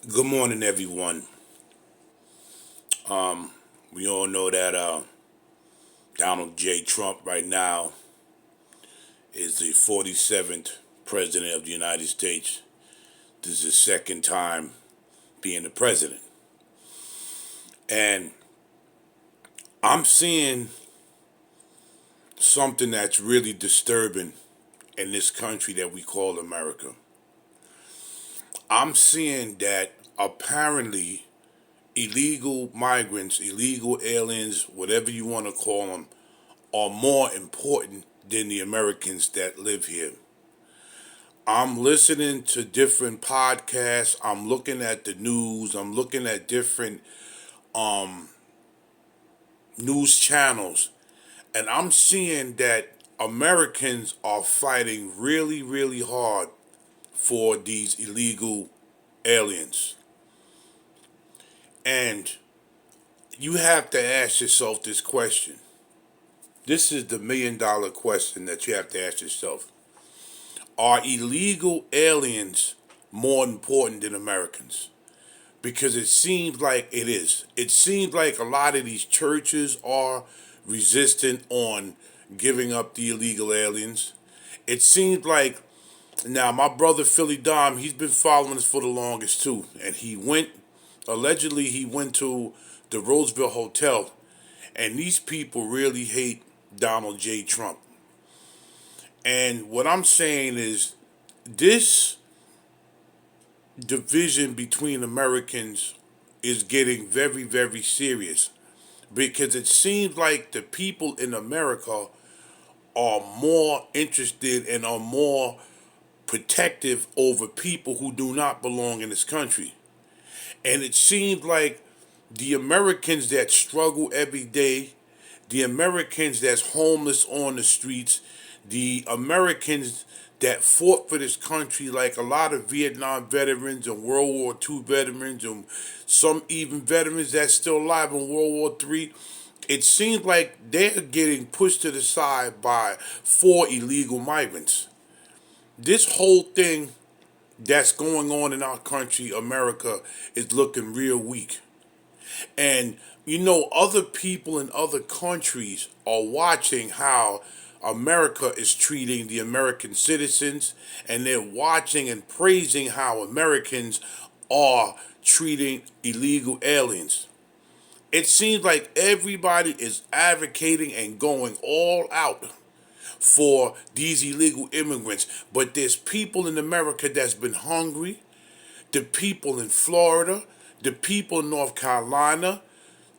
Good morning, everyone. We all know that Donald J. Trump right now is the 47th president of the United States. This is his second time being the president. And I'm seeing something that's really disturbing in this country that we call America. I'm seeing that apparently illegal migrants, illegal aliens, whatever you want to call them, are more important than the Americans that live here. I'm listening to different podcasts. I'm looking at the news. I'm looking at different news channels. And I'm seeing that Americans are fighting really, really hard for these illegal aliens. And you have to ask yourself this question. This is the $1 million question that you have to ask yourself. Are illegal aliens more important than Americans? Because it seems like it is. It seems like a lot of these churches are resistant on giving up the illegal aliens. It seems like now my brother Philly Dom, he's been following us for the longest too, and allegedly he went to the Roosevelt Hotel, and these people really hate Donald J. Trump. And what I'm saying is this division between Americans is getting very, very serious because it seems like the people in America are more interested and are more protective over people who do not belong in this country. And it seems like the Americans that struggle every day, the Americans that's homeless on the streets, the Americans that fought for this country, like a lot of Vietnam veterans and World War II veterans, and some even veterans that's still alive in World War III. It seems like they're getting pushed to the side by four illegal migrants. This whole thing that's going on in our country, America, is looking real weak. And other people in other countries are watching how America is treating the American citizens, and they're watching and praising how Americans are treating illegal aliens. It seems like everybody is advocating and going all out for these illegal immigrants, but there's people in America that's been hungry, the people in Florida, the people in North Carolina,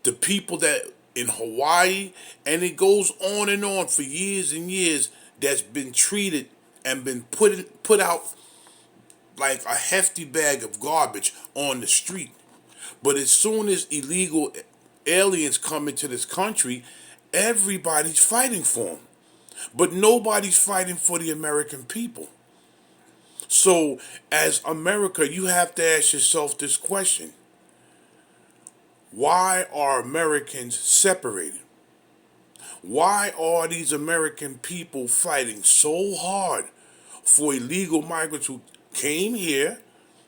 the people that in Hawaii, and it goes on and on for years and years that's been treated and been put out like a hefty bag of garbage on the street. But as soon as illegal aliens come into this country, everybody's fighting for them. But nobody's fighting for the American people. So, as America, you have to ask yourself this question. Why are Americans separated? Why are these American people fighting so hard for illegal migrants who came here?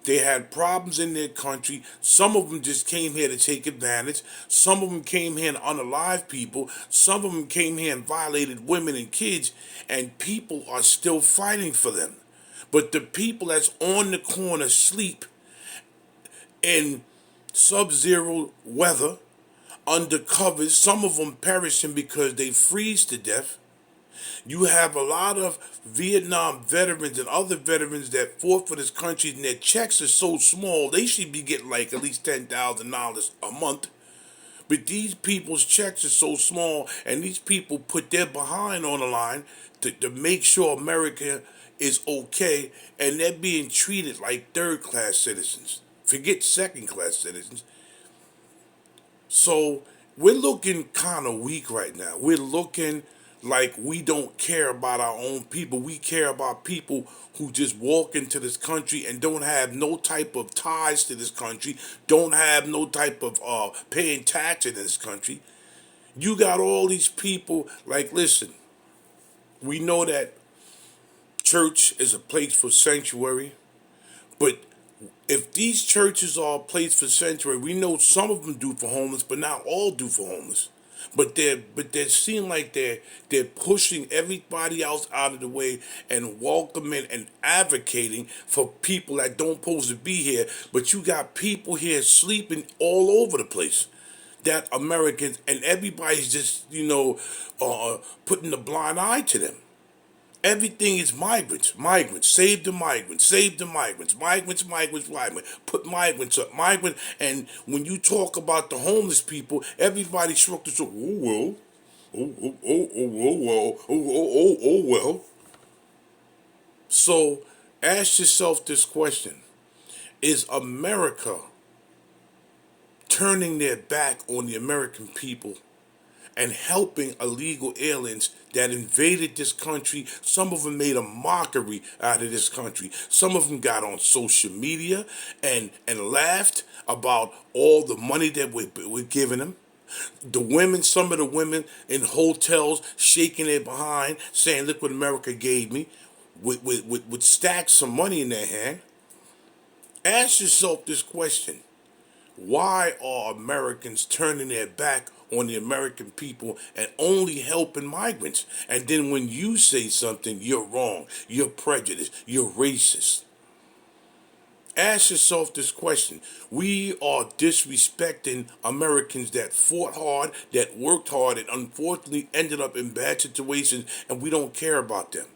They had problems in their country. Some of them just came here to take advantage. Some of them came here and unalive people. Some of them came here and violated women and kids. And people are still fighting for them. But the people that's on the corner sleep in sub-zero weather, under covers, some of them perishing because they freeze to death. You have a lot of Vietnam veterans and other veterans that fought for this country, and their checks are so small, they should be getting like at least $10,000 a month. But these people's checks are so small, and these people put their behind on the line to make sure America is okay, and they're being treated like third-class citizens. Forget second-class citizens. So we're looking kind of weak right now. We're looking like we don't care about our own people. We care about people who just walk into this country and don't have no type of ties to this country, don't have no type of paying tax in this country. You got all these people, like, listen, we know that church is a place for sanctuary, but if if these churches are a place for sanctuary, we know some of them do for homeless, but not all do for homeless. But they seem like they're pushing everybody else out of the way and welcoming and advocating for people that don't supposed to be here. But you got people here sleeping all over the place. That Americans and everybody's just putting a blind eye to them. Everything is migrants, migrants, save the migrants, save the migrants, migrants, migrants, migrants. Put migrants up, migrants. And when you talk about the homeless people, everybody shrugged their shoulders. Oh well, oh well. So ask yourself this question: is America turning their back on the American people and helping illegal aliens that invaded this country? Some of them made a mockery out of this country. Some of them got on social media and laughed about all the money that we're giving them. The women, some of the women in hotels shaking their behind, saying, "Look what America gave me," with stacks of money in their hand. Ask yourself this question: why are Americans turning their back on the American people and only helping migrants? And then when you say something, you're wrong, you're prejudiced, you're racist. Ask yourself this question. We are disrespecting Americans that fought hard, that worked hard, and unfortunately ended up in bad situations, and we don't care about them.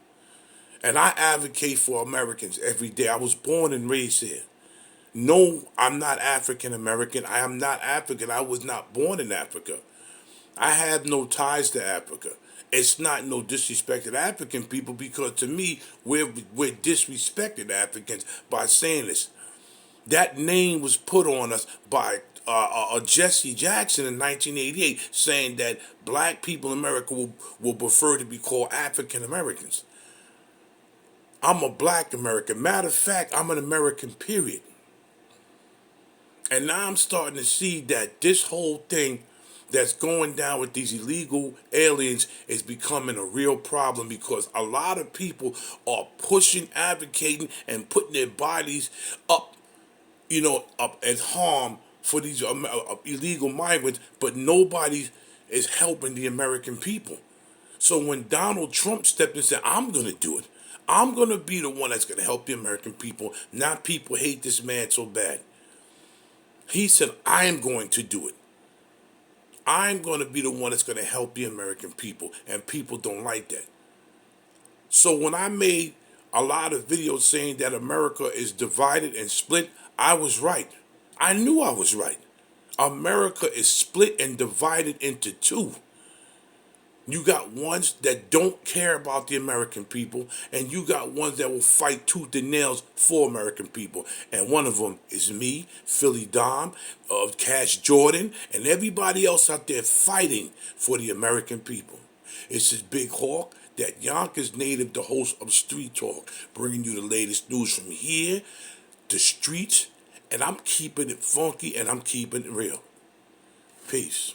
And I advocate for Americans every day. I was born and raised here. No, I'm not African American. I am not African. I was not born in Africa. I have no ties to Africa. It's not no disrespected African people, because to me, we're disrespected Africans by saying this. That name was put on us by Jesse Jackson in 1988, saying that black people in America will prefer to be called African Americans. I'm a black American. Matter of fact, I'm an American, period. And now I'm starting to see that this whole thing that's going down with these illegal aliens is becoming a real problem, because a lot of people are pushing, advocating, and putting their bodies up, up as harm for these illegal migrants, but nobody is helping the American people. So when Donald Trump stepped in and said, "I'm going to do it. I'm going to be the one that's going to help the American people," now people hate this man so bad. He said, "I am going to do it. I'm going to be the one that's going to help the American people," and people don't like that. So when I made a lot of videos saying that America is divided and split, I was right. I knew I was right. America is split and divided into two. You got ones that don't care about the American people, and you got ones that will fight tooth and nails for American people. And one of them is me, Philly Dom, Cash Jordan, and everybody else out there fighting for the American people. It's this Big Hawk, that Yonkers native, the host of Street Talk, bringing you the latest news from here, the streets, and I'm keeping it funky and I'm keeping it real. Peace.